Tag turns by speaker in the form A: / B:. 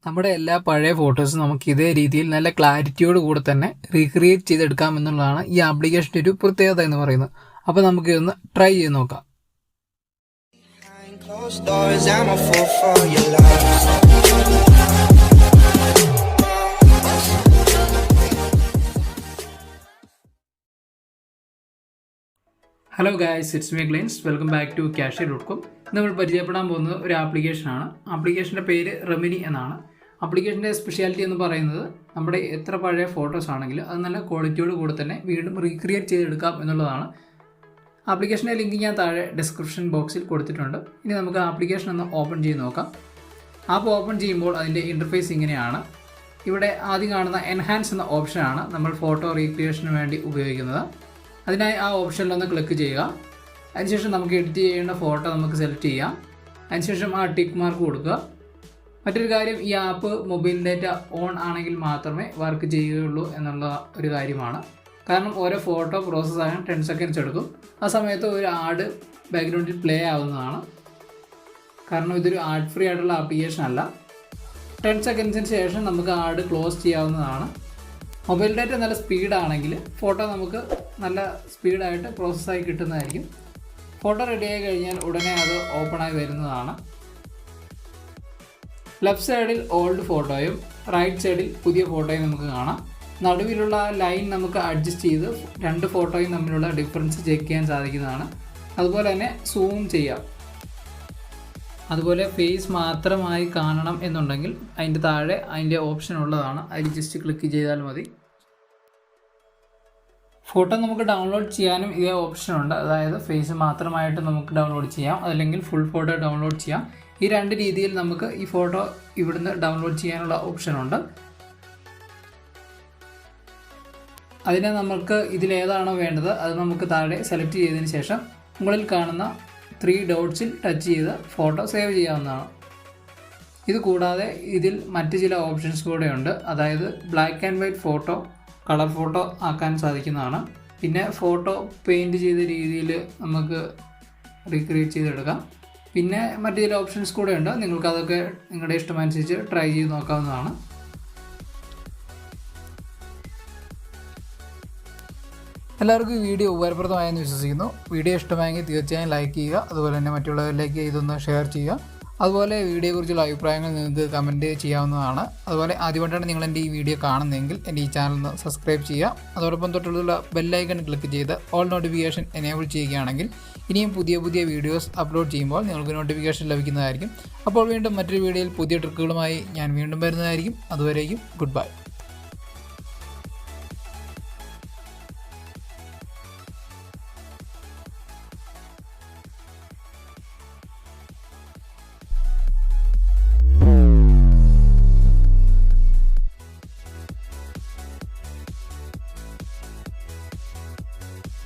A: നമ്മുടെ എല്ലാ പഴയ ഫോട്ടോസും നമുക്ക് ഇതേ രീതിയിൽ നല്ല ക്ലാരിറ്റിയോട് കൂടെ തന്നെ റീക്രിയേറ്റ് ചെയ്തെടുക്കാം എന്നുള്ളതാണ് ഈ ആപ്ലിക്കേഷൻ്റെ ഒരു പ്രത്യേകത എന്ന് പറയുന്നത്. അപ്പോൾ നമുക്ക് ഇതൊന്ന് ട്രൈ ചെയ്ത് നോക്കാം. Hello guys, it's me Glins. Welcome back to Cashie.com. നമ്മൾ പരിചയപ്പെടാൻ പോകുന്നത് ഒരു ആപ്ലിക്കേഷനാണ്. ആപ്ലിക്കേഷൻ്റെ പേര് റെമിനി എന്നാണ്. ആപ്ലിക്കേഷൻ്റെ സ്പെഷ്യാലിറ്റി എന്ന് പറയുന്നത് നമ്മുടെ എത്ര പഴയ ഫോട്ടോസ് ആണെങ്കിലും അത് നല്ല ക്വാളിറ്റിയോട് കൂടെ തന്നെ വീണ്ടും റീക്രിയേറ്റ് ചെയ്തെടുക്കാം എന്നുള്ളതാണ്. ആപ്ലിക്കേഷൻ്റെ ലിങ്ക് ഞാൻ താഴെ ഡിസ്ക്രിപ്ഷൻ ബോക്സിൽ കൊടുത്തിട്ടുണ്ട്. ഇനി നമുക്ക് ആപ്ലിക്കേഷൻ ഒന്ന് ഓപ്പൺ ചെയ്ത് നോക്കാം. ആപ്പ് ഓപ്പൺ ചെയ്യുമ്പോൾ അതിൻ്റെ ഇൻ്റർഫേസ് ഇങ്ങനെയാണ്. ഇവിടെ ആദ്യം കാണുന്ന എൻഹാൻസ് എന്ന ഓപ്ഷനാണ് നമ്മൾ ഫോട്ടോ റീക്രിയേഷന് വേണ്ടി ഉപയോഗിക്കുന്നത്. അതിനായി ആ ഓപ്ഷനിലൊന്ന് ക്ലിക്ക് ചെയ്യുക. അതിനുശേഷം നമുക്ക് എഡിറ്റ് ചെയ്യേണ്ട ഫോട്ടോ നമുക്ക് സെലക്ട് ചെയ്യാം. അതിനുശേഷം ആ ടിക്ക് മാർക്ക് കൊടുക്കുക. മറ്റൊരു കാര്യം, ഈ ആപ്പ് മൊബൈൽ ഡാറ്റ ഓൺ ആണെങ്കിൽ മാത്രമേ വർക്ക് ചെയ്യുകയുള്ളൂ എന്നുള്ള ഒരു കാര്യമാണ്. കാരണം ഓരോ ഫോട്ടോ പ്രോസസ്സ് ആകാൻ 10 സെക്കൻഡ്സ് എടുക്കും. ആ സമയത്ത് ഒരു ആഡ് ബാക്ക്ഗ്രൗണ്ടിൽ പ്ലേ ആവുന്നതാണ്. കാരണം ഇതൊരു ആഡ് ഫ്രീ ആയിട്ടുള്ള ആപ്ലിക്കേഷൻ അല്ല. 10 സെക്കൻഡ്സിന് ശേഷം നമുക്ക് ആഡ് ക്ലോസ് ചെയ്യാവുന്നതാണ്. മൊബൈൽ ഡാറ്റ നല്ല സ്പീഡാണെങ്കിൽ ഫോട്ടോ നമുക്ക് നല്ല സ്പീഡായിട്ട് പ്രോസസ്സായി കിട്ടുന്നതായിരിക്കും. ഫോട്ടോ റെഡിയായി കഴിഞ്ഞാൽ ഉടനെ അത് ഓപ്പണായി വരുന്നതാണ്. ലെഫ്റ്റ് സൈഡിൽ ഓൾഡ് ഫോട്ടോയും റൈറ്റ് സൈഡിൽ പുതിയ ഫോട്ടോയും നമുക്ക് കാണാം. നടുവിലുള്ള ലൈൻ നമുക്ക് അഡ്ജസ്റ്റ് ചെയ്ത് രണ്ട് ഫോട്ടോയും തമ്മിലുള്ള ഡിഫറൻസ് ചെക്ക് ചെയ്യാൻ സാധിക്കുന്നതാണ്. അതുപോലെ തന്നെ സൂം ചെയ്യാം. അതുപോലെ ഫേസ് മാത്രമായി കാണണം എന്നുണ്ടെങ്കിൽ അതിൻ്റെ താഴെ അതിൻ്റെ ഓപ്ഷൻ ഉള്ളതാണ്. അതിൽ ജസ്റ്റ് ക്ലിക്ക് ചെയ്താൽ മതി. ഫോട്ടോ നമുക്ക് ഡൗൺലോഡ് ചെയ്യാനും ഇതേ ഓപ്ഷനുണ്ട്. അതായത് ഫേസ് മാത്രമായിട്ട് നമുക്ക് ഡൗൺലോഡ് ചെയ്യാം, അതല്ലെങ്കിൽ ഫുൾ ഫോട്ടോ ഡൗൺലോഡ് ചെയ്യാം. ഈ രണ്ട് രീതിയിൽ നമുക്ക് ഈ ഫോട്ടോ ഇവിടുന്ന് ഡൗൺലോഡ് ചെയ്യാനുള്ള ഓപ്ഷനുണ്ട്. അതിനെ നമുക്ക് ഇതിലേതാണോ വേണ്ടത് അത് നമുക്ക് താഴെ സെലക്ട് ചെയ്തതിന് ശേഷം മുകളിൽ കാണുന്ന 3 ഡോട്ട്സിൽ ടച്ച് ചെയ്ത് ഫോട്ടോ സേവ് ചെയ്യാവുന്നതാണ്. ഇത് കൂടാതെ ഇതിൽ മറ്റ് ചില ഓപ്ഷൻസ് കൂടെയുണ്ട്. അതായത് black and white photo colour photo ആക്കാൻ സാധിക്കുന്നതാണ്. പിന്നെ ഫോട്ടോ പെയിൻറ്റ് ചെയ്ത രീതിയിൽ നമുക്ക് റീക്രിയേറ്റ് ചെയ്തെടുക്കാം. പിന്നെ മറ്റ് ചില ഓപ്ഷൻസ് കൂടെയുണ്ട്. നിങ്ങൾക്കതൊക്കെ നിങ്ങളുടെ ഇഷ്ടമനുസരിച്ച് ട്രൈ ചെയ്ത് നോക്കാവുന്നതാണ്. എല്ലാവർക്കും ഈ വീഡിയോ ഉപകാരപ്രദമായെന്ന് വിശ്വസിക്കുന്നു. വീഡിയോ ഇഷ്ടമായെങ്കിൽ തീർച്ചയായും ലൈക്ക് ചെയ്യുക. അതുപോലെ തന്നെ മറ്റുള്ളവരിലേക്ക് ഇതൊന്ന് ഷെയർ ചെയ്യുക. അതുപോലെ വീഡിയോയെക്കുറിച്ചുള്ള അഭിപ്രായങ്ങൾ നിങ്ങൾക്ക് കമൻറ്റ് ചെയ്യാവുന്നതാണ്. അതുപോലെ ആദ്യമായിട്ടാണ് നിങ്ങൾ എൻ്റെ ഈ വീഡിയോ കാണുന്നതെങ്കിൽ എൻ്റെ ഈ ചാനൽ ഒന്ന് സബ്സ്ക്രൈബ് ചെയ്യുക. അതോടൊപ്പം തൊട്ടുള്ള ബെല്ലൈക്കൺ ക്ലിക്ക് ചെയ്ത് ഓൾ നോട്ടിഫിക്കേഷൻ എനേബിൾ ചെയ്യുകയാണെങ്കിൽ ഇനിയും പുതിയ പുതിയ വീഡിയോസ് അപ്ലോഡ് ചെയ്യുമ്പോൾ നിങ്ങൾക്ക് നോട്ടിഫിക്കേഷൻ ലഭിക്കുന്നതായിരിക്കും. അപ്പോൾ വീണ്ടും മറ്റൊരു വീഡിയോയിൽ പുതിയ ട്രിക്കുകളുമായി ഞാൻ വീണ്ടും വരുന്നതായിരിക്കും. അതുവരേക്കും ഗുഡ് ബൈ.